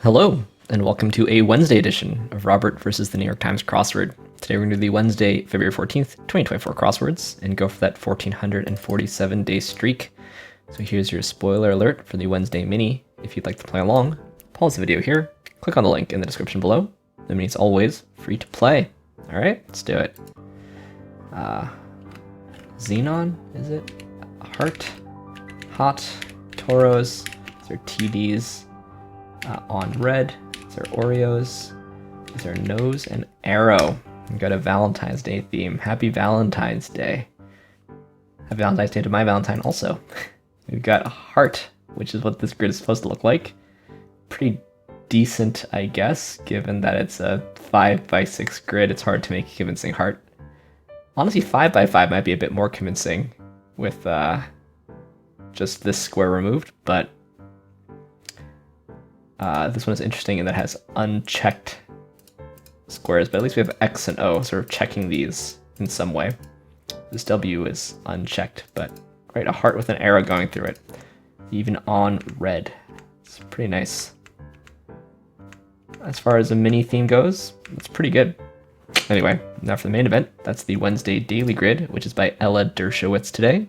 Hello, and welcome to a Wednesday edition of Robert versus the New York Times Crossword. Today we're going to do the Wednesday, February 14th, 2024 crosswords and go for that 1,447-day streak. So here's your spoiler alert for the Wednesday mini. If you'd like to play along, pause the video here, click on the link in the description below. The mini's always free to play. All right, let's do it. Xenon, is it? Heart, hot, Toros, these are TDs. On red, these are Oreos, these are nose and arrow. We got a Valentine's Day theme. Happy Valentine's Day. Happy Valentine's Day to my Valentine also. We've got a heart, which is what this grid is supposed to look like. Pretty decent, I guess, given that it's a 5x6 grid. It's hard to make a convincing heart. Honestly, 5x5 might be a bit more convincing with just this square removed, but this one is interesting in that it has unchecked squares, but at least we have X and O sort of checking these in some way. This W is unchecked, but right, a heart with an arrow going through it, even on red. It's pretty nice. As far as the mini theme goes, it's pretty good. Anyway, now for the main event. That's the Wednesday Daily Grid, which is by Ella Dershowitz today.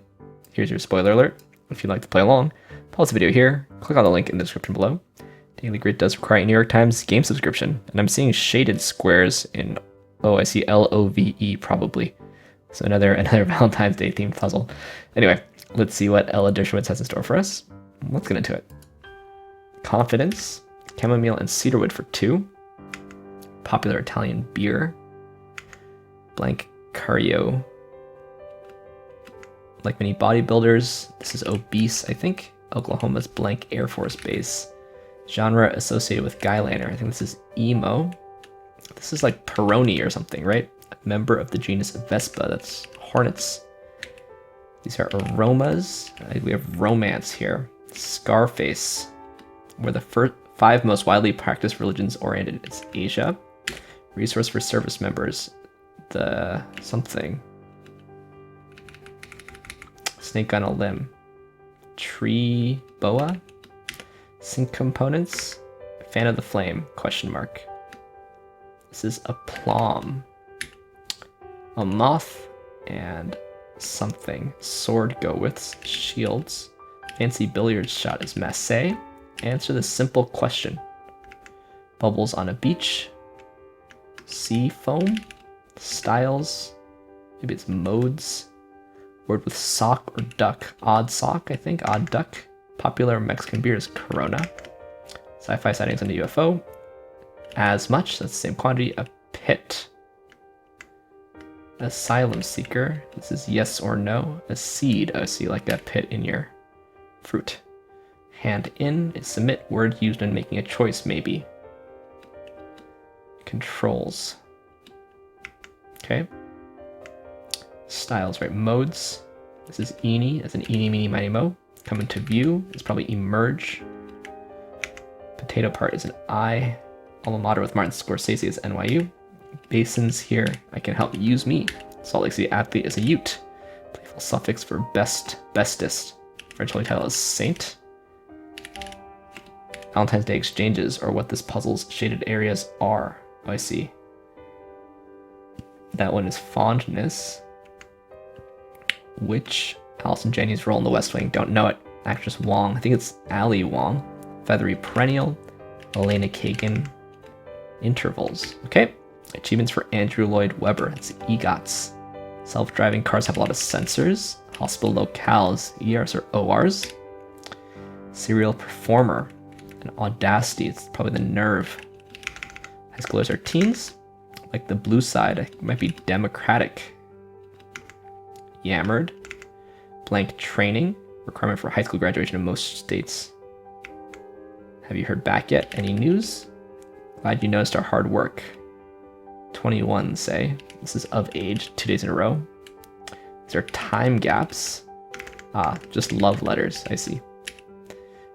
Here's your spoiler alert. If you'd like to play along, pause the video here, click on the link in the description below. Daily Grid does require a New York Times game subscription, and I'm seeing shaded squares in, oh, I see LOVE probably. So another Valentine's Day themed puzzle. Anyway, let's see what Ella Dershowitz has in store for us. Let's get into it. Confidence, chamomile and cedarwood for 2. Popular Italian beer. Blank Cario. Like many bodybuilders, this is obese, I think. Oklahoma's blank Air Force Base. Genre associated with Guyliner. I think this is emo. This is like Peroni or something, right? A member of the genus Vespa. That's hornets. These are aromas. We have romance here. Scarface. Where the 5 most widely practiced religions oriented. It's Asia. Resource for service members. The something. Snake on a limb. Tree boa. Sync components, fan of the flame, question mark. This is a plum, a moth, and something. Sword go with shields. Fancy billiards shot is masse. Answer the simple question. Bubbles on a beach. Sea foam. Styles. Maybe it's modes. Word with sock or duck. Odd sock, I think. Odd duck. Popular Mexican beer is Corona. Sci-fi sightings on the UFO. As much, that's the same quantity. A pit. Asylum seeker. This is yes or no. A seed. Oh, see, like that pit in your fruit. Hand in is submit. Word used when making a choice, maybe. Controls. Okay. Styles, right? Modes. This is eeny. That's an eeny, meeny, miny, mo. Come into view is probably emerge. Potato part is an I. Alma mater with Martin Scorsese is NYU. Basins here, I can help use me. Salt Lake City athlete is a Ute. Playful suffix for best, bestest. French holy title is saint. Valentine's Day exchanges are what this puzzle's shaded areas are. Oh, I see. That one is fondness. Which Allison Janney's role in The West Wing, don't know it. Actress Wong, I think it's Ali Wong. Feathery Perennial, Elena Kagan. Intervals, okay. Achievements for Andrew Lloyd Webber, it's EGOTs. Self-driving cars have a lot of sensors. Hospital locales, ERs or ORs. Serial performer, and audacity, it's probably the nerve. High schoolers are teens. Like the blue side, it might be democratic. Yammered. Blank training, requirement for high school graduation in most states. Have you heard back yet? Any news? Glad you noticed our hard work. 21 say. This is of age, 2 days in a row. These are time gaps. Just love letters, I see.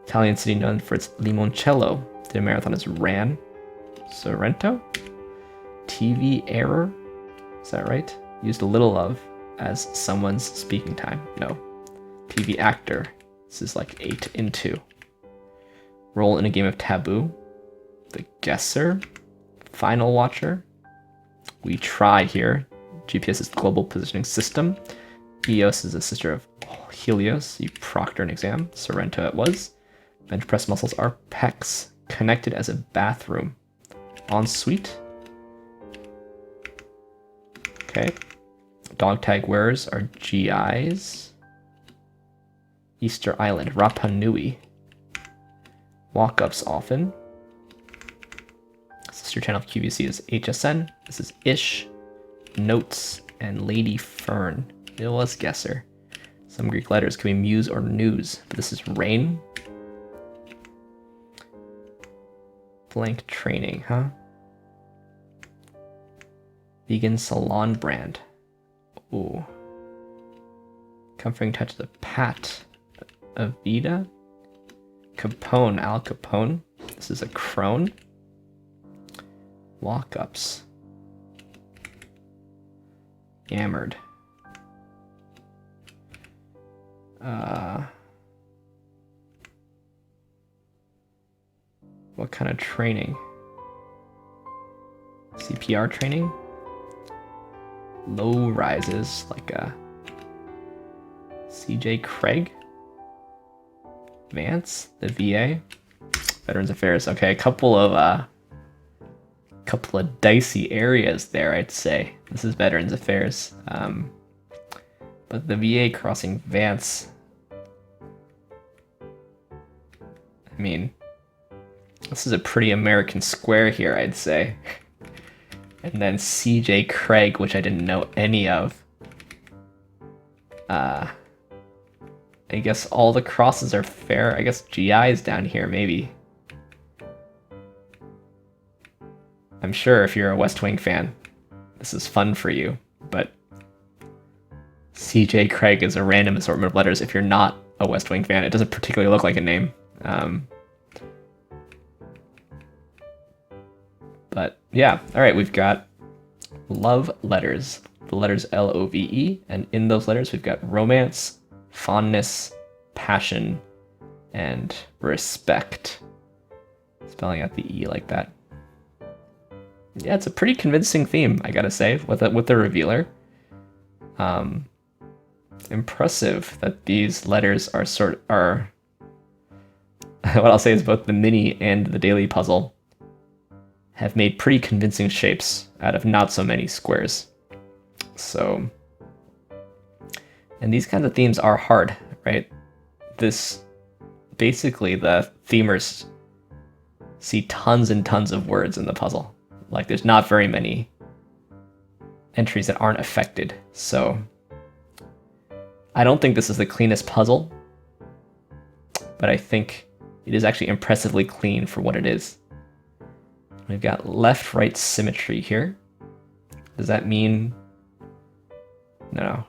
Italian city known for its limoncello. Did a marathon as ran. Sorrento? TV error? Is that right? Used a little of as someone's speaking time. No. TV actor. This is like 8 in 2. Role in a game of Taboo. The Guesser, Final Watcher. We Try here. GPS is the Global Positioning System. Eos is a sister of Helios. You proctor an exam. Sorrento it was. Bench press muscles are pecs. Connected as a bathroom. Ensuite. Okay. Dog tag wearers are GIs. Easter Island, Rapa Nui. Walk-ups often. Sister channel of QVC is HSN. This is Ish, Notes, and Lady Fern. It was Guesser. Some Greek letters could be muse or news, but this is Rain. Blank training, huh? Vegan salon brand. Ooh. Comforting touch of the Pat. Avita. Capone, Al Capone. This is a crone. Walk-ups. Yammered. What kind of training? CPR training? Low rises, like a CJ Craig? Vance, the VA? Veterans Affairs. Okay, a couple of dicey areas there, I'd say. This is Veterans Affairs. But the VA crossing Vance. I mean, this is a pretty American square here, I'd say. And then CJ Craig, which I didn't know any of. I guess all the crosses are fair. I guess GI is down here, maybe. I'm sure if you're a West Wing fan, this is fun for you, but CJ Craig is a random assortment of letters. If you're not a West Wing fan, it doesn't particularly look like a name. But yeah, all right, we've got love letters, the letters LOVE, and in those letters we've got romance, fondness, passion, and respect. Spelling out the E like that. Yeah, it's a pretty convincing theme, I gotta say, with the revealer. Impressive that these letters are what I'll say is both the mini and the daily puzzle have made pretty convincing shapes out of not so many squares. So, and these kinds of themes are hard, right? Basically the themers see tons and tons of words in the puzzle. Like there's not very many entries that aren't affected. So I don't think this is the cleanest puzzle, but I think it is actually impressively clean for what it is. We've got left-right symmetry here. Does that mean... No.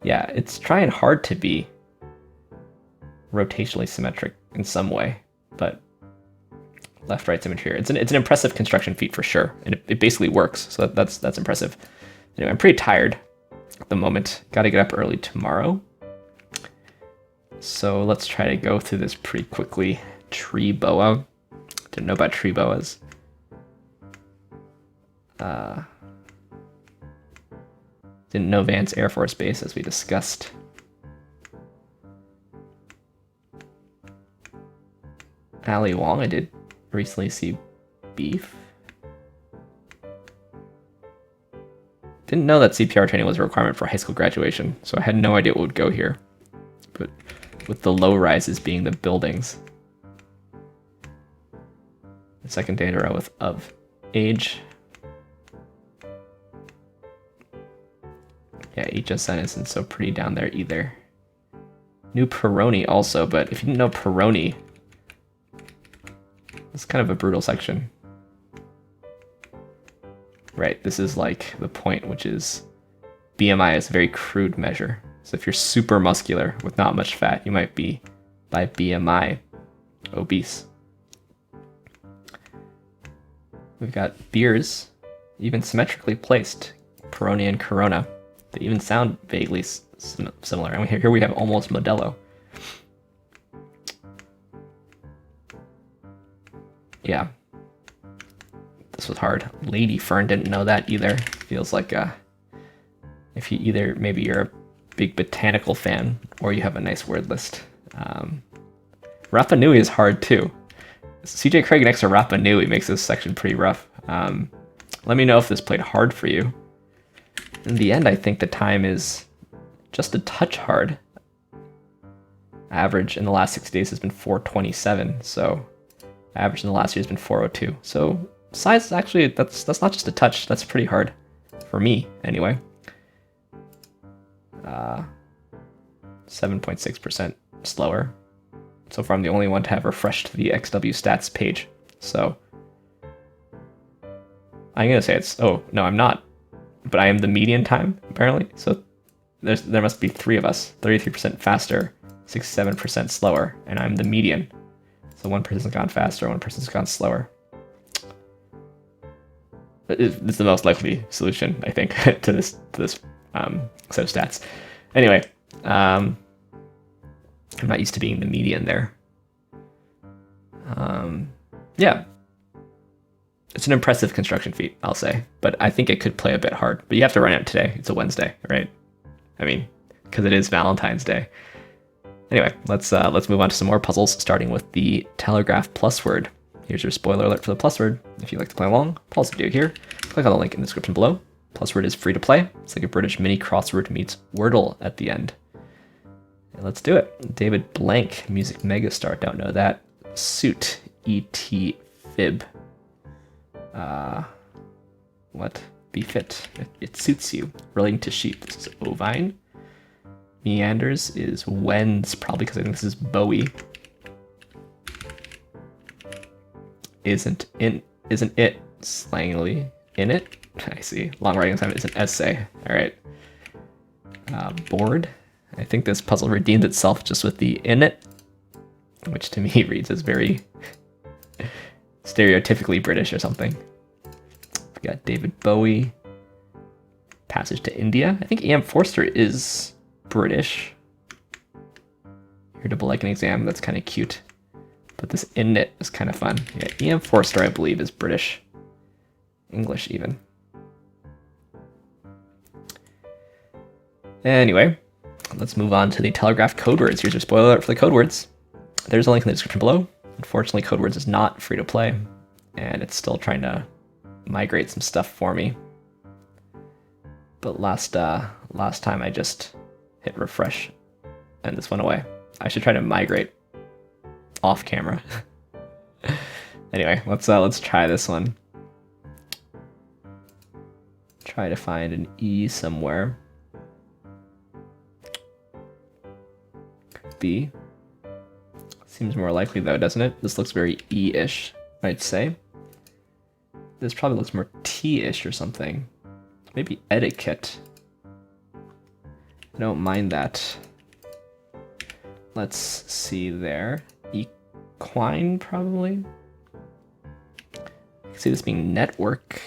Yeah, it's trying hard to be rotationally symmetric in some way, but left-right symmetry here. It's an impressive construction feat for sure, and it basically works, so that's impressive. Anyway, I'm pretty tired at the moment. Got to get up early tomorrow. So let's try to go through this pretty quickly. Tree boa. Didn't know about tree boas. Didn't know Vance Air Force Base, as we discussed. Ali Wong, I did recently see beef. Didn't know that CPR training was a requirement for high school graduation, so I had no idea what would go here. But with the low rises being the buildings. The second day in a row with of age. Yeah, HSN isn't so pretty down there either. New Peroni also, but if you didn't know Peroni, it's kind of a brutal section. Right, this is like the point, which is BMI is a very crude measure. So if you're super muscular with not much fat, you might be, by BMI, obese. We've got beers, even symmetrically placed. Peroni and Corona. They even sound vaguely similar. And here we have almost Modelo. Yeah. This was hard. Lady Fern didn't know that either. Feels like if you either, maybe you're a big botanical fan or you have a nice word list. Rapa Nui is hard too. CJ Craig next to Rapa Nui makes this section pretty rough. Let me know if this played hard for you. In the end, I think the time is just a touch hard. Average in the last 6 days has been 427, so average in the last year has been 402. So size, actually, that's not just a touch, that's pretty hard. For me, anyway. 7.6% slower. So far I'm the only one to have refreshed the XW stats page. So I'm gonna say it's, oh, no, I'm not. But I am the median time, apparently. So there must be 3 of us, 33% faster, 67% slower, and I'm the median. So one person's gone faster, one person's gone slower. It's the most likely solution, I think, to this set of stats. Anyway, I'm not used to being the median there. Yeah, it's an impressive construction feat, I'll say, but I think it could play a bit hard. But you have to run it today. It's a Wednesday, right? I mean, because it is Valentine's Day. Anyway, let's move on to some more puzzles, starting with the Telegraph Plusword. Here's your spoiler alert for the Plusword. If you'd like to play along, pause the video here, click on the link in the description below. Plusword is free to play. It's like a British mini crossword meets Wordle at the end. And let's do it. David Blank, music megastar, don't know that. Suit, E.T. Fib. What? Befit. It suits you. Relating to sheep. This is ovine. Meanders is wens, probably because I think this is Bowie. Isn't it slangily in it? I see. Long writing time is an essay. All right. Board. I think this puzzle redeemed itself just with the in it, which to me reads as very stereotypically British or something. We got David Bowie. Passage to India. I think E.M. Forster is British. Irritable like an exam. That's kind of cute. But this in it is kind of fun. Yeah, E.M. Forster, I believe, is British. English, even. Anyway, let's move on to the Telegraph Codewords. Here's your spoiler alert for the Codewords. There's a link in the description below. Unfortunately, Codewords is not free to play, and it's still trying to migrate some stuff for me. But last time I just hit refresh, and this went away. I should try to migrate off camera. Anyway, let's try this one. Try to find an E somewhere. Could be. Seems more likely though, doesn't it? This looks very E-ish, I'd say. This probably looks more T-ish or something. Maybe etiquette. I don't mind that. Let's see there. Equine, probably? I can see this being network.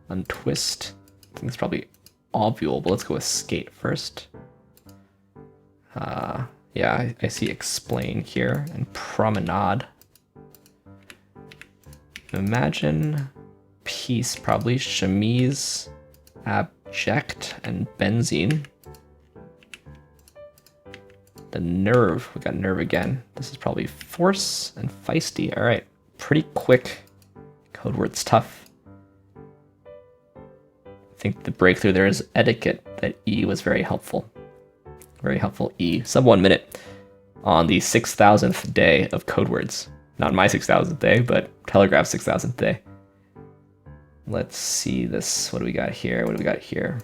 Untwist. I think it's probably ovule, but let's go with skate first. Yeah, I see explain here, and promenade. Imagine piece, probably chemise, abject, and benzene. The nerve, we got nerve again. This is probably force and feisty. All right, pretty quick. Codewords tough. I think the breakthrough there is etiquette. That E was very helpful. Very helpful E. Sub 1 minute on the 6,000th day of Codewords. Not my 6,000th day, but Telegraph's 6,000th day. Let's see this. What do we got here? What do we got here?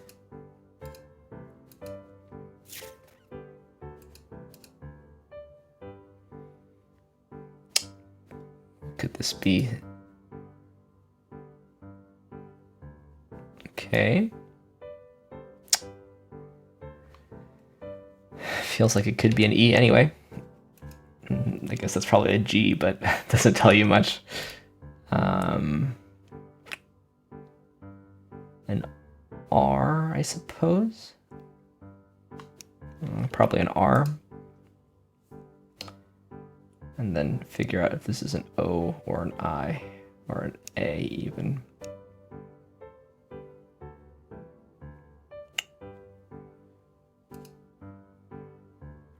Could this be? Okay. Feels like it could be an E anyway. I guess that's probably a G, but doesn't tell you much. An R, I suppose. Probably an R. And then figure out if this is an O or an I or an A even.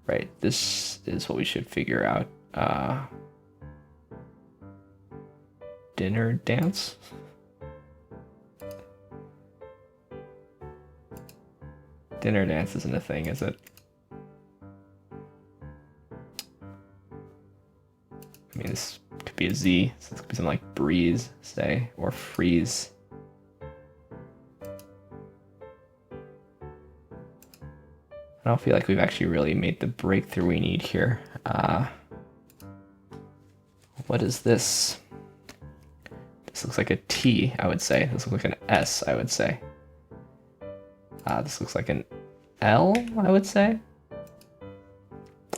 Right, this is what we should figure out. Dinner dance? Dinner dance isn't a thing, is it? I mean, this could be a Z, so this could be something like breeze, say, or freeze. I don't feel like we've actually really made the breakthrough we need here. What is this? This looks like a T, I would say. This looks like an S, I would say. This looks like an L, I would say.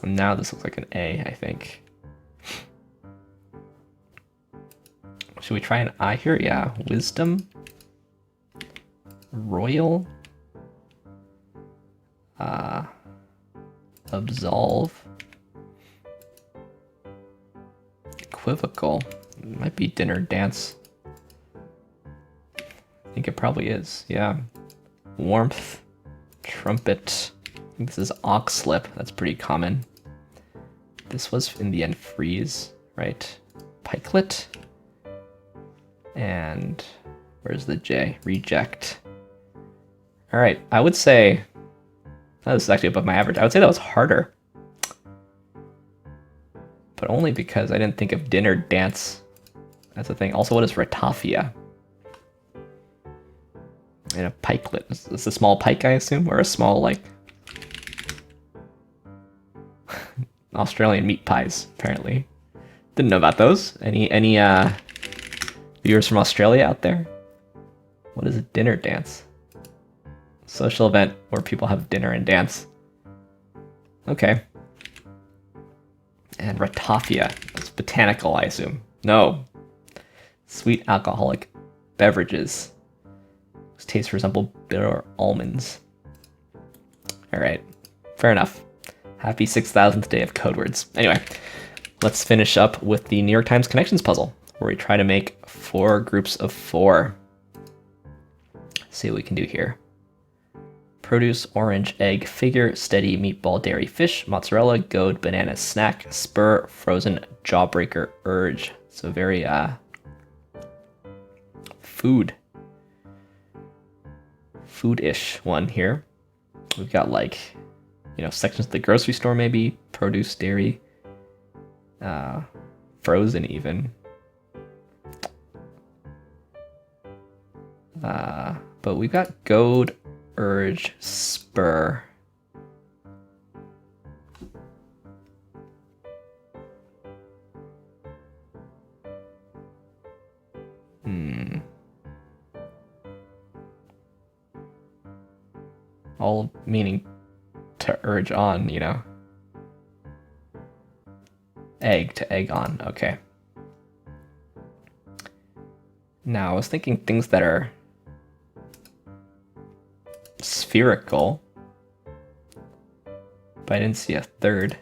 And now this looks like an A, I think. Should we try an I here? Yeah. Wisdom. Royal. Absolve. Equivocal. It might be dinner dance. I think it probably is, yeah. Warmth. Trumpet. I think this is oxlip. That's pretty common. This was in the end freeze, right? Pikelet. And where's the J? Reject. All right, I would say, oh, this is actually above my average. I would say that was harder. But only because I didn't think of dinner dance as a thing. Also, what is ratafia? And a pikelet. Is this a small pike, I assume? Or a small, like, Australian meat pies, apparently. Didn't know about those. Any viewers from Australia out there? What is a dinner dance? Social event where people have dinner and dance. Okay. And ratafia. That's botanical, I assume. No. Sweet alcoholic beverages. Whose taste resemble bitter almonds. Alright. Fair enough. Happy 6,000th day of Codewords. Anyway, let's finish up with the New York Times Connections puzzle, where we try to make 4 groups of 4. Let's see what we can do here. Produce, orange, egg, figure, steady, meatball, dairy, fish, mozzarella, goad, banana, snack, spur, frozen, jawbreaker, urge. So very, food-ish one here. We've got like, you know, sections of the grocery store maybe, produce, dairy, frozen even. But we've got goad, urge, spur. All meaning to urge on, you know. Egg to egg on, okay. Now, I was thinking things that are spherical, but I didn't see a third.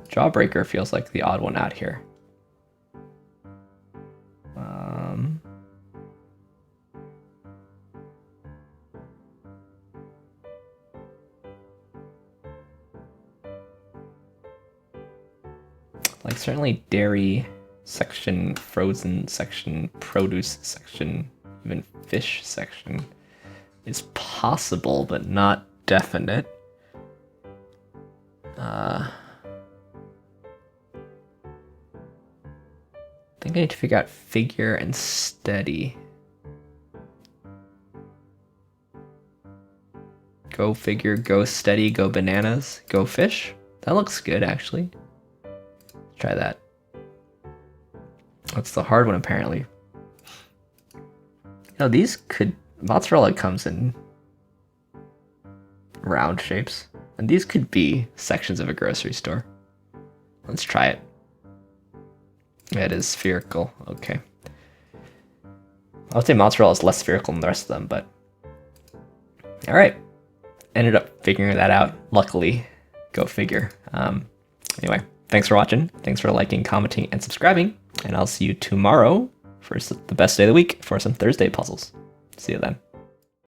Jawbreaker feels like the odd one out here. Like certainly dairy section, frozen section, produce section, even fish section is possible, but not definite. I think I need to figure out figure and steady. Go figure, go steady, go bananas, go fish. That looks good, actually. Let's try that. That's the hard one, apparently. You know, these could... Mozzarella comes in round shapes, and these could be sections of a grocery store. Let's try it. It is spherical, okay. I would say mozzarella is less spherical than the rest of them, but... Alright. Ended up figuring that out, luckily. Go figure. Anyway, Thanks for watching. Thanks for liking, commenting, and subscribing. And I'll see you tomorrow for the best day of the week for some Thursday puzzles. See you then.